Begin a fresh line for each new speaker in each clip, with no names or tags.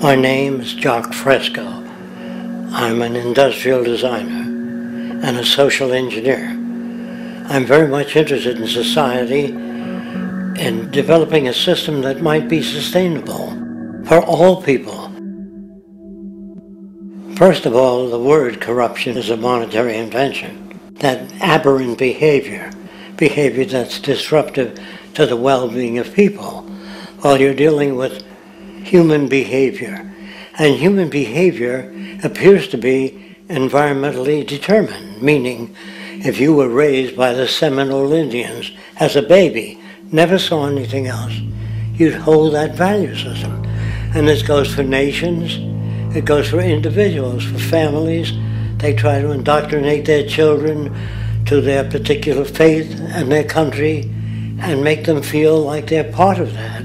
My name is Jock Fresco. I'm an industrial designer and a social engineer. I'm very much interested in society and developing a system that might be sustainable for all people. First of all, the word corruption is a monetary invention. That aberrant behavior that's disruptive to the well-being of people, while you're dealing with human behavior. And human behavior appears to be environmentally determined, meaning if you were raised by the Seminole Indians as a baby, never saw anything else, you'd hold that value system. And this goes for nations, it goes for individuals, for families. They try to indoctrinate their children to their particular faith and their country and make them feel like they're part of that.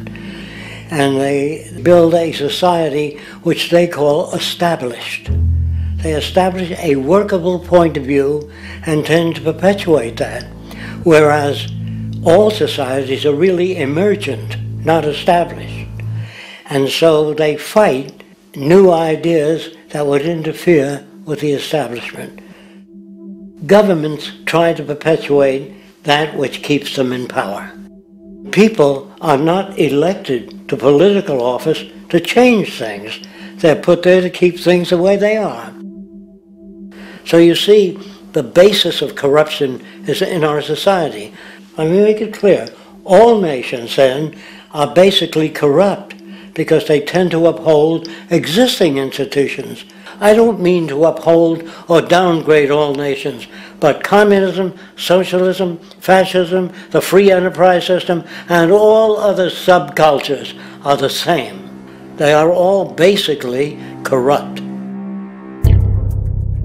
And they build a society which they call established. They establish a workable point of view and tend to perpetuate that, whereas all societies are really emergent, not established. And so they fight new ideas that would interfere with the establishment. Governments try to perpetuate that which keeps them in power. People are not elected to political office to change things. They're put there to keep things the way they are. So you see, the basis of corruption is in our society. Let me make it clear. All nations then are basically corrupt because they tend to uphold existing institutions. I don't mean to uphold or downgrade all nations, but communism, socialism, fascism, the free enterprise system, and all other subcultures are the same. They are all basically corrupt.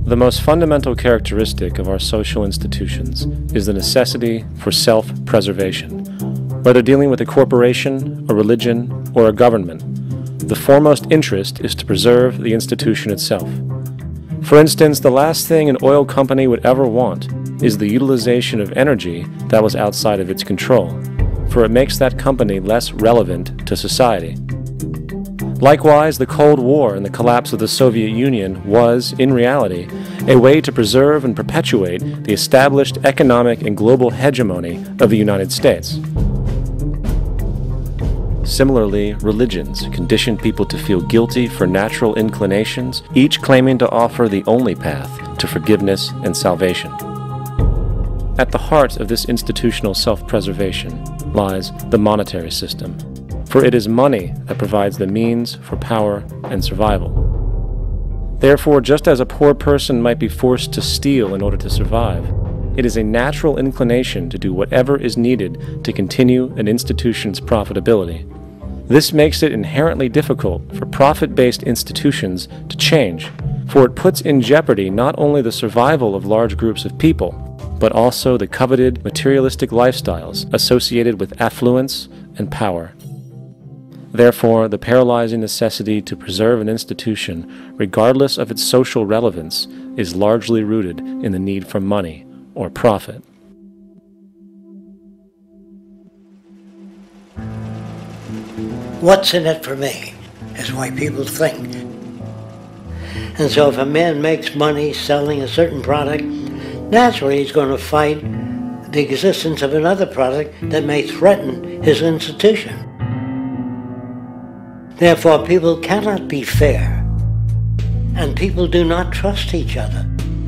The most fundamental characteristic of our social institutions is the necessity for self-preservation. Whether dealing with a corporation, a religion, or a government, the foremost interest is to preserve the institution itself. For instance, the last thing an oil company would ever want is the utilization of energy that was outside of its control, for it makes that company less relevant to society. Likewise, the Cold War and the collapse of the Soviet Union was, in reality, a way to preserve and perpetuate the established economic and global hegemony of the United States. Similarly, religions condition people to feel guilty for natural inclinations, each claiming to offer the only path to forgiveness and salvation. At the heart of this institutional self-preservation lies the monetary system, for it is money that provides the means for power and survival. Therefore, just as a poor person might be forced to steal in order to survive, it is a natural inclination to do whatever is needed to continue an institution's profitability. This makes it inherently difficult for profit-based institutions to change, for it puts in jeopardy not only the survival of large groups of people, but also the coveted materialistic lifestyles associated with affluence and power. Therefore, the paralyzing necessity to preserve an institution, regardless of its social relevance, is largely rooted in the need for money or profit.
What's in it for me is why people think. And so if a man makes money selling a certain product, naturally he's going to fight the existence of another product that may threaten his institution. Therefore, people cannot be fair, and people do not trust each other.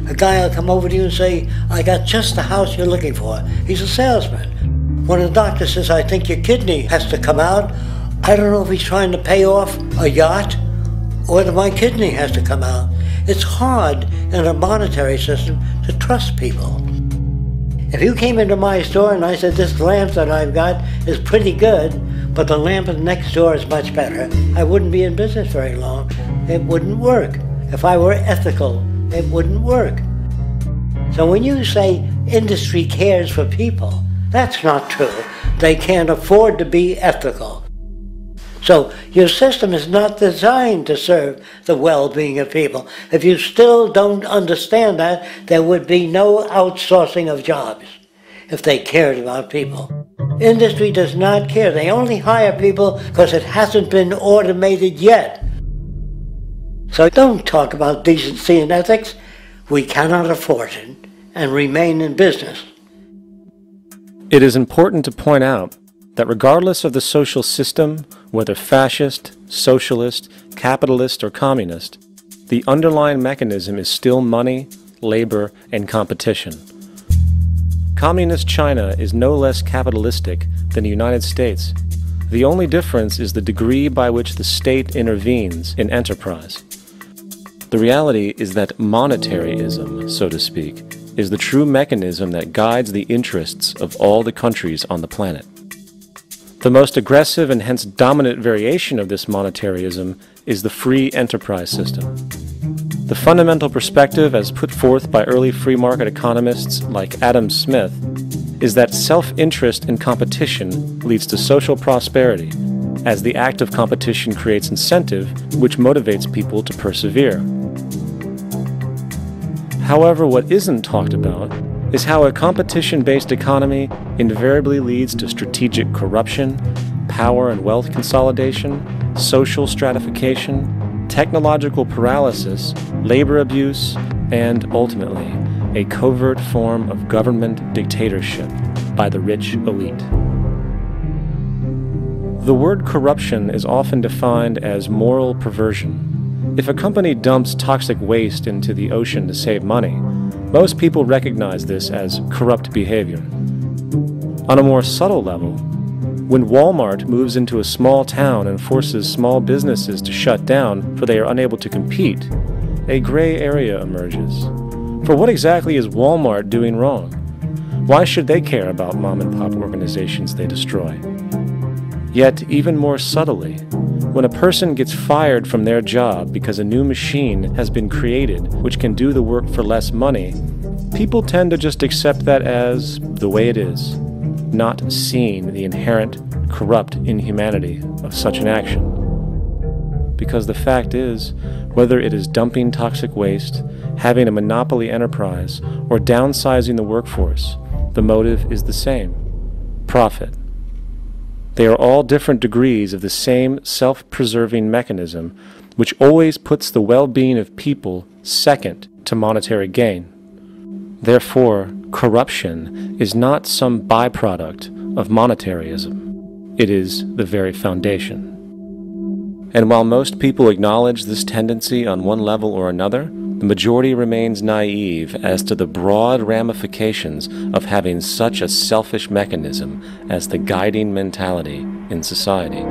A guy will come over to you and say, I got just the house you're looking for. He's a salesman. When a doctor says, I think your kidney has to come out, I don't know if he's trying to pay off a yacht or that my kidney has to come out. It's hard in a monetary system to trust people. If you came into my store and I said, this lamp that I've got is pretty good, but the lamp next door is much better, I wouldn't be in business very long. It wouldn't work. If I were ethical, it wouldn't work. So when you say industry cares for people, that's not true. They can't afford to be ethical. So your system is not designed to serve the well-being of people. If you still don't understand that, there would be no outsourcing of jobs if they cared about people. Industry does not care. They only hire people because it hasn't been automated yet. So don't talk about decency and ethics. We cannot afford it and remain in business.
It is important to point out that regardless of the social system, whether fascist, socialist, capitalist, or communist, the underlying mechanism is still money, labor, and competition. Communist China is no less capitalistic than the United States. The only difference is the degree by which the state intervenes in enterprise. The reality is that monetaryism, so to speak, is the true mechanism that guides the interests of all the countries on the planet. The most aggressive and hence dominant variation of this monetaryism is the free enterprise system. The fundamental perspective as put forth by early free market economists like Adam Smith is that self-interest in competition leads to social prosperity, as the act of competition creates incentive which motivates people to persevere. However, what isn't talked about is how a competition-based economy invariably leads to strategic corruption, power and wealth consolidation, social stratification, technological paralysis, labor abuse, and ultimately, a covert form of government dictatorship by the rich elite. The word corruption is often defined as moral perversion. If a company dumps toxic waste into the ocean to save money, most people recognize this as corrupt behavior. On a more subtle level, when Walmart moves into a small town and forces small businesses to shut down for they are unable to compete, a gray area emerges. For what exactly is Walmart doing wrong? Why should they care about mom-and-pop organizations they destroy? Yet, even more subtly, when a person gets fired from their job because a new machine has been created which can do the work for less money, people tend to just accept that as the way it is, not seeing the inherent corrupt inhumanity of such an action. Because the fact is, whether it is dumping toxic waste, having a monopoly enterprise, or downsizing the workforce, the motive is the same: profit. They are all different degrees of the same self-preserving mechanism which always puts the well-being of people second to monetary gain. Therefore, corruption is not some byproduct of monetaryism. It is the very foundation. And while most people acknowledge this tendency on one level or another, the majority remains naive as to the broad ramifications of having such a selfish mechanism as the guiding mentality in society.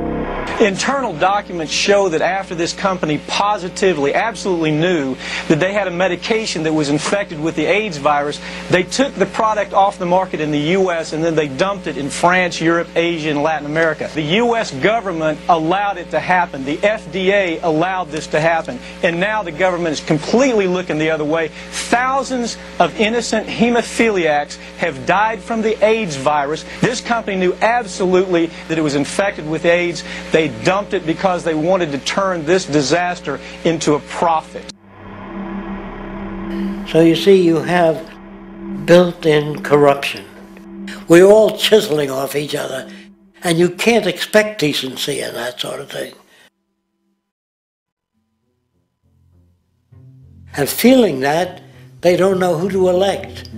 Internal documents show that after this company positively, absolutely knew that they had a medication that was infected with the AIDS virus, they took the product off the market in the U.S. and then they dumped it in France, Europe, Asia, and Latin America. The U.S. government allowed it to happen. The FDA allowed this to happen. And now the government is completely looking the other way. Thousands of innocent hemophiliacs have died from the AIDS virus. This company knew absolutely that it was infected with AIDS. They dumped it because they wanted to turn this disaster into a profit.
So you see, you have built-in corruption. We're all chiseling off each other, and you can't expect decency and that sort of thing. And feeling that, they don't know who to elect.